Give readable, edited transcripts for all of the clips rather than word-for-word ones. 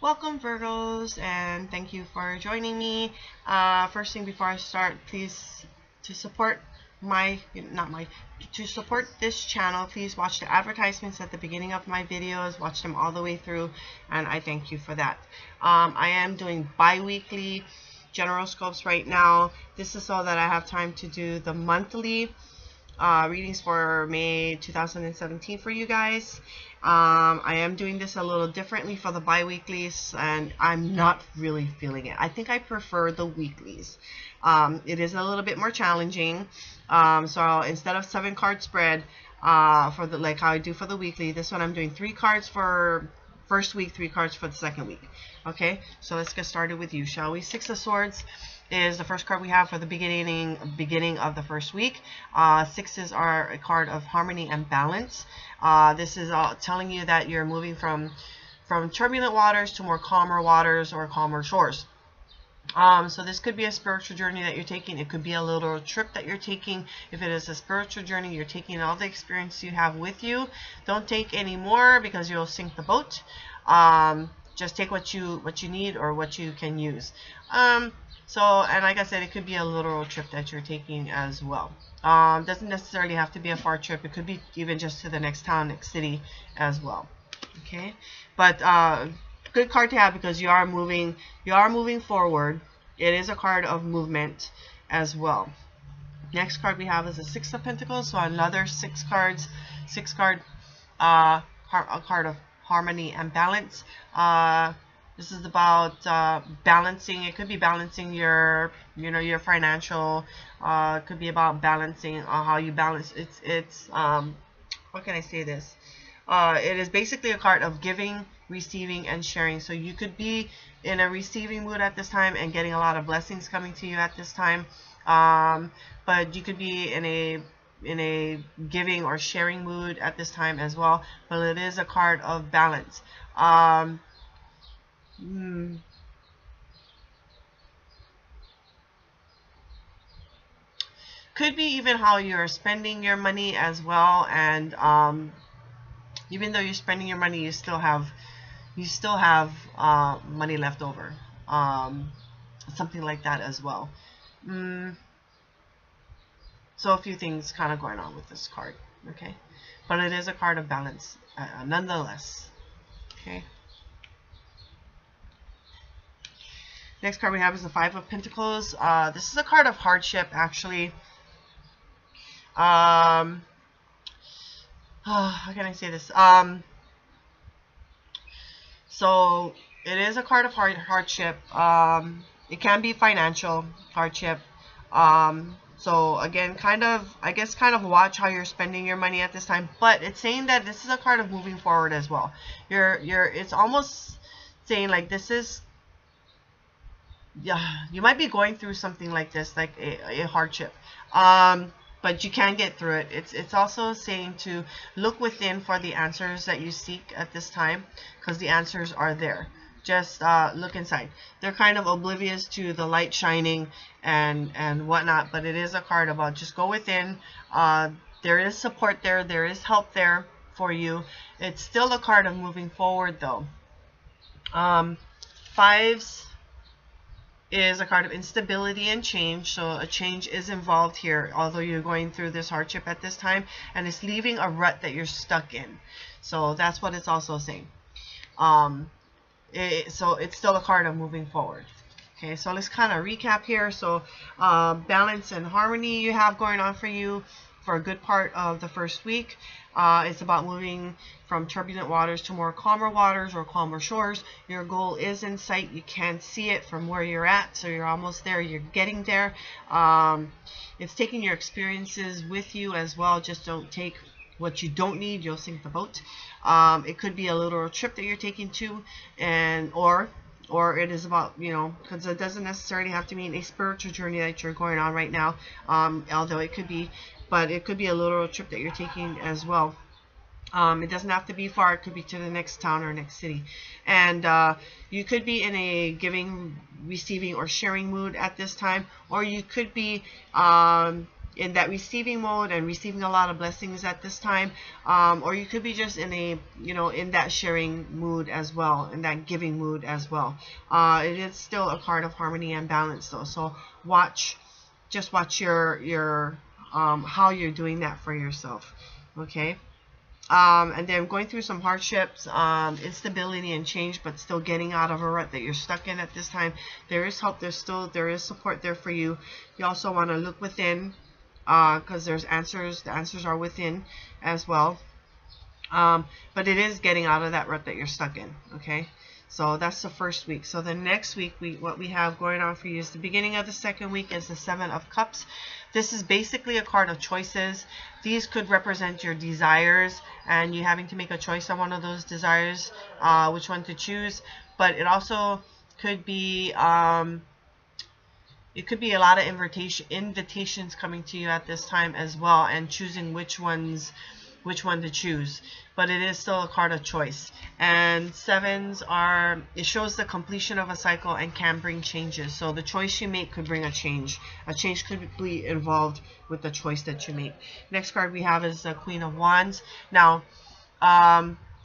Welcome Virgos, and thank you for joining me. First thing before I start, please to support to support this channel, please watch the advertisements at the beginning of my videos, watch them all the way through, and I thank you for that. I am doing bi-weekly general scopes right now. This is so that I have time to do the monthly readings for May 2017 for you guys. I am doing this a little differently for the bi-weeklies, and I'm not really feeling it. I think I prefer the weeklies. It is a little bit more challenging. So instead of 7-card spread for the like how I do for the weekly, this one I'm doing 3 cards for first week, 3 cards for the second week. Okay, so let's get started with you, shall we? 6 of Swords is the first card we have for the beginning of the first week. Sixes are a card of harmony and balance. This is telling you that you're moving from turbulent waters to more calmer waters or calmer shores. So this could be a spiritual journey that you're taking. It could be a little trip that you're taking. If it is a spiritual journey, you're taking all the experience you have with you. Don't take any more because you'll sink the boat. Just take what you need or what you can use. So, and like I said, it could be a literal trip that you're taking as well. Doesn't necessarily have to be a far trip. It could be even just to the next town, next city as well. Okay, but good card to have because you are moving forward. It is a card of movement as well. Next card we have is a 6 of Pentacles, so another 6 card a card of harmony and balance. This is about balancing. It could be balancing your financial. It could be about balancing how you balance. It's what can I say this? It is basically a card of giving, receiving, and sharing. So you could be in a receiving mood at this time and getting a lot of blessings coming to you at this time. But you could be in a giving or sharing mood at this time as well. But it is a card of balance. Could be even how you're spending your money as well, and even though you're spending your money, you still have money left over. Something like that as well. So a few things kind of going on with this card. Okay, but it is a card of balance nonetheless. Okay. Next card we have is the 5 of Pentacles. This is a card of hardship, actually. How can I say this? So it is a card of hardship. It can be financial hardship. So again, I guess kind of watch how you're spending your money at this time. But it's saying that this is a card of moving forward as well. It's almost saying like this is. Yeah, you might be going through something like this, like a hardship, but you can get through it. It's also saying to look within for the answers that you seek at this time, because the answers are there. Just look inside. They're kind of oblivious to the light shining and whatnot, but it is a card about just go within. There is support there. There is help there for you. It's still a card of moving forward, though. Fives is a card of instability and change, so a change is involved here, although you're going through this hardship at this time, and it's leaving a rut that you're stuck in. So that's what it's also saying. So it's still a card of moving forward. Okay, so let's kind of recap here. So balance and harmony you have going on for you for a good part of the first week. It's about moving from turbulent waters to more calmer waters or calmer shores. Your goal is in sight. You can see it from where you're at, so you're almost there. You're getting there. It's taking your experiences with you as well. Just don't take what you don't need. You'll sink the boat. It could be a little trip that you're taking to, or it is about, because it doesn't necessarily have to mean a spiritual journey that you're going on right now, although it could be. But it could be a little trip that you're taking as well. It doesn't have to be far. It could be to the next town or next city. And you could be in a giving, receiving, or sharing mood at this time. Or you could be in that receiving mode and receiving a lot of blessings at this time, or you could be just in a, you know, in that sharing mood as well, in that giving mood as well. It is still a card of harmony and balance though, so just watch your how you're doing that for yourself. Okay. And then going through some hardships, instability and change, but still getting out of a rut that you're stuck in at this time. There is help. There is support there for you. You also want to look within, because there's answers. The answers are within as well. But it is getting out of that rut that you're stuck in. Okay. So that's the first week. So the next week, what we have going on for you is the beginning of the second week is the Seven of Cups. This is basically a card of choices. These could represent your desires and you having to make a choice on one of those desires, which one to choose. But it also could be a lot of invitations coming to you at this time as well, and choosing which one to choose. But it is still a card of choice. And sevens are, it shows the completion of a cycle and can bring changes. So the choice you make could bring a change. A change could be involved with the choice that you make. Next card we have is the Queen of Wands. Now,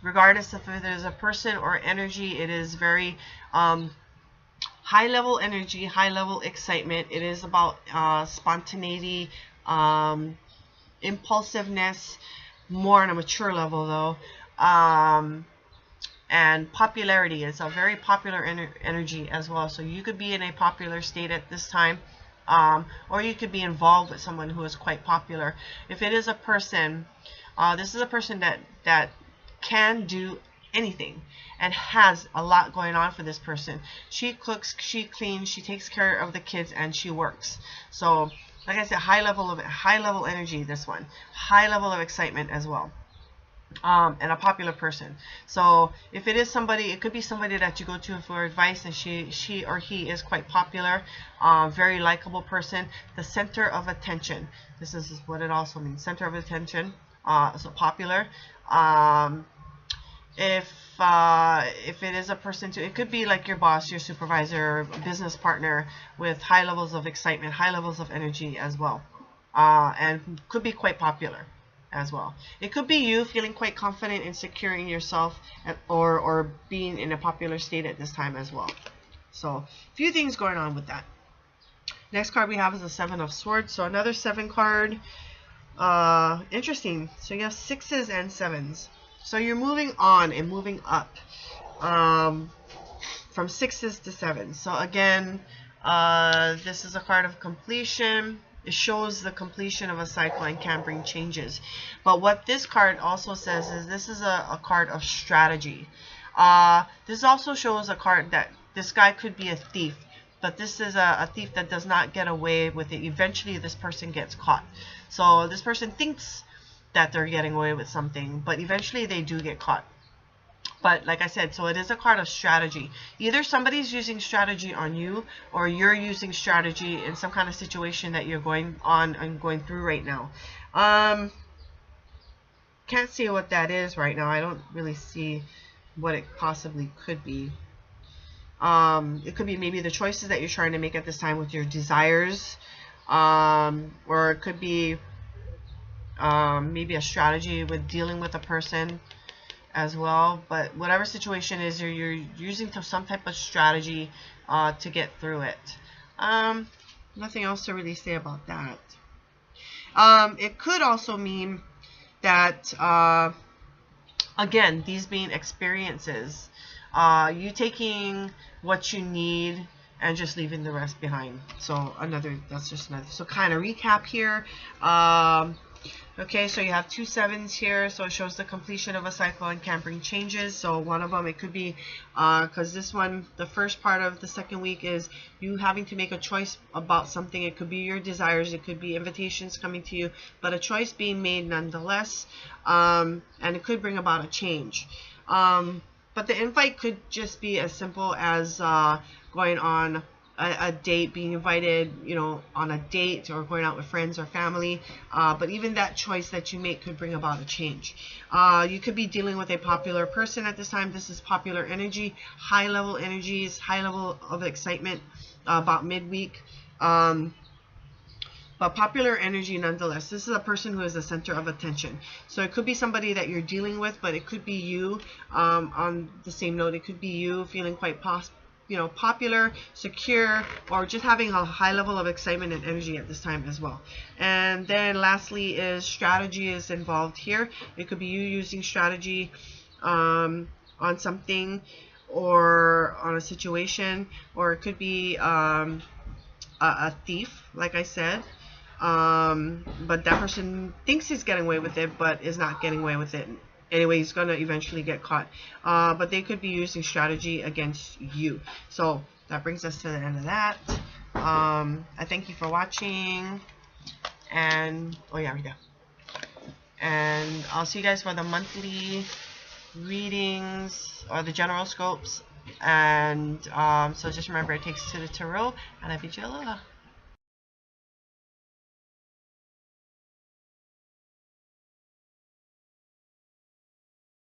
regardless if there's a person or energy, it is very high level energy, high level excitement. It is about spontaneity, impulsiveness, more on a mature level though, and popularity. It's a very popular energy as well. So you could be in a popular state at this time, or you could be involved with someone who is quite popular. If it is a person, this is a person that can do anything and has a lot going on for this person. She cooks, she cleans, she takes care of the kids, and she works. So like I said, high level energy, this one. High level of excitement as well. And a popular person. So if it is somebody, it could be somebody that you go to for advice, and she or he is quite popular, very likable person. The center of attention. This is what it also means. Center of attention. So popular. If it is a person too, it could be like your boss, your supervisor, business partner with high levels of excitement, high levels of energy as well, and could be quite popular as well. It could be you feeling quite confident in securing yourself, or being in a popular state at this time as well. So a few things going on with that. Next card we have is the Seven of Swords. So another 7 card. Interesting. So you have 6s and 7s. So you're moving on and moving up, from 6s to 7s. So again, this is a card of completion. It shows the completion of a cycle and can bring changes. But what this card also says is this is a card of strategy. This also shows a card that this guy could be a thief, but this is a thief that does not get away with it. Eventually this person gets caught. So this person thinks that they're getting away with something, but eventually they do get caught. But like I said, so it is a card of strategy. Either somebody's using strategy on you, or you're using strategy in some kind of situation that you're going on and going through right now. Can't see what that is right now. I don't really see what it possibly could be. It could be maybe the choices that you're trying to make at this time with your desires, or it could be maybe a strategy with dealing with a person as well. But whatever situation is, you're using some type of strategy to get through it. Nothing else to really say about that. It could also mean that, again, these being experiences, you taking what you need and just leaving the rest behind. So that's just another. So kind of recap here. Okay, so you have 2 7s here, so it shows the completion of a cycle and can bring changes. So one of them, it could be, because this one, the first part of the second week is you having to make a choice about something. It could be your desires, it could be invitations coming to you, but a choice being made nonetheless, and it could bring about a change. But the invite could just be as simple as going on a date, being invited, you know, on a date, or going out with friends or family. But even that choice that you make could bring about a change. You could be dealing with a popular person at this time. This is popular energy, high level energies, high level of excitement about midweek. but popular energy nonetheless. This is a person who is the center of attention. So it could be somebody that you're dealing with, but it could be you. On the same note, it could be you feeling quite popular, secure, or just having a high level of excitement and energy at this time as well. And then lastly is strategy is involved here. It could be you using strategy on something or on a situation, or it could be a thief, like I said. But that person thinks he's getting away with it, but is not getting away with it. Anyway, he's going to eventually get caught. But they could be using strategy against you. So that brings us to the end of that. I thank you for watching. And, oh yeah, we go. And I'll see you guys for the monthly readings or the general scopes. And so just remember, it takes two to roll. And I bid you aloha.